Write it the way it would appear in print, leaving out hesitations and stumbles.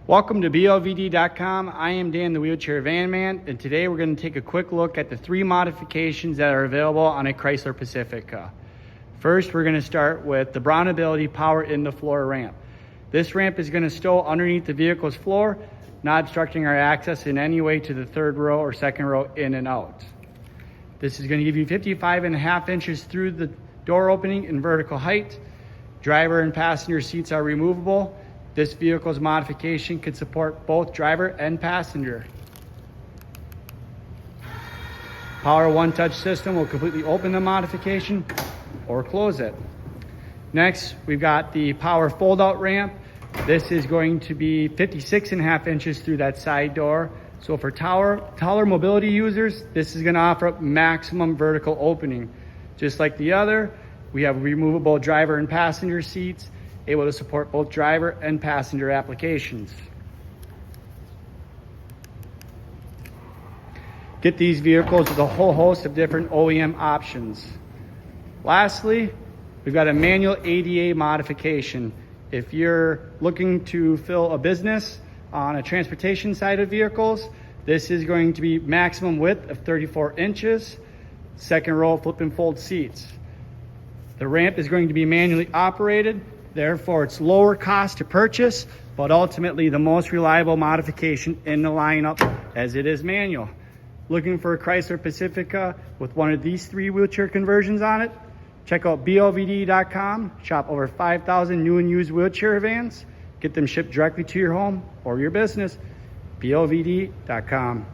Welcome to BLVD.com. I am Dan, the Wheelchair Van Man, and today we're going to take a quick look at the 3 modifications that are available on a Chrysler Pacifica. First, we're going to start with the Brown Ability Power in the Floor ramp. This ramp is going to stow underneath the vehicle's floor, not obstructing our access in any way to the 3rd row or 2nd row in and out. This is going to give you 55.5 inches through the door opening in vertical height. Driver and passenger seats are removable. This vehicle's modification can support both driver and passenger. Power one-touch system will completely open the modification or close it. Next, we've got the power fold-out ramp. This is going to be 56.5 inches through that side door. So for taller mobility users, this is going to offer up maximum vertical opening. Just like the other, we have removable driver and passenger seats, able to support both driver and passenger applications. Get these vehicles with a whole host of different OEM options. Lastly, we've got a manual ADA modification. If you're looking to fill a business on a transportation side of vehicles, this is going to be maximum width of 34 inches, 2nd row flip and fold seats. The ramp is going to be manually operated. Therefore, it's lower cost to purchase, but ultimately the most reliable modification in the lineup as it is manual. Looking for a Chrysler Pacifica with one of these 3 wheelchair conversions on it? Check out BLVD.com, shop over 5,000 new and used wheelchair vans, get them shipped directly to your home or your business. BLVD.com.